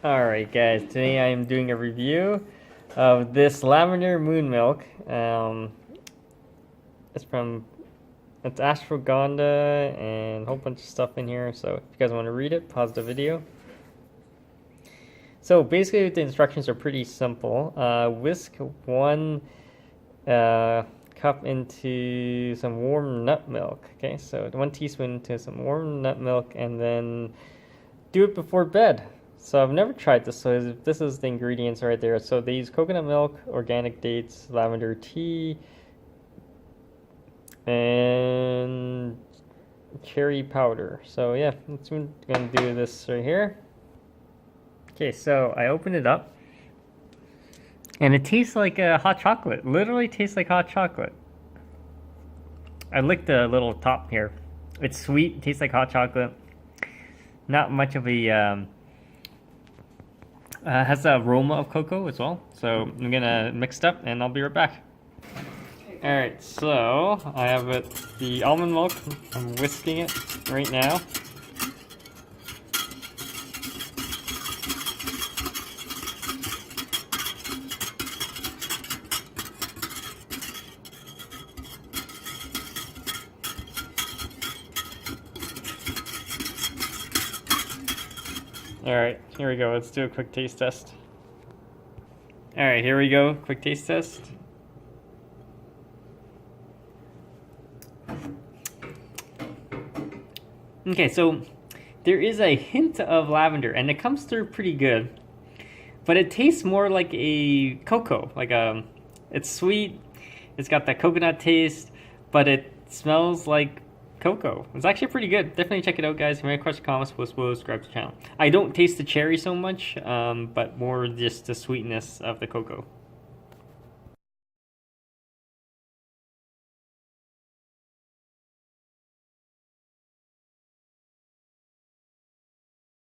Alright guys, today I am doing a review of this Lavender Moon Milk. It's ashwagandha and a whole bunch of stuff in here, so if you guys want to read it, pause the video. So basically the instructions are pretty simple. Whisk 1 cup into some warm nut milk. Okay, so 1 teaspoon into some warm nut milk, and then do it before bed. So I've never tried this, so this is the ingredients right there. So they use coconut milk, organic dates, lavender tea, and cherry powder. So yeah, I'm gonna do this right here. Okay, so I opened it up, and it tastes like hot chocolate. Literally tastes like hot chocolate. I licked the little top here. It's sweet, tastes like hot chocolate. Not much of a has the aroma of cocoa as well. So I'm gonna mix it up and I'll be right back. Alright, so I have the almond milk. I'm whisking it right now. Alright, here we go. Let's do a quick taste test. Alright, here we go. Quick taste test. Okay, so there is a hint of lavender, and it comes through pretty good. But it tastes more like a cocoa. It's sweet, it's got that coconut taste, but it smells like cocoa. It's actually pretty good. Definitely check it out, guys. If you have any questions, comments, subscribe to the channel. I don't taste the cherry so much, but more just the sweetness of the cocoa.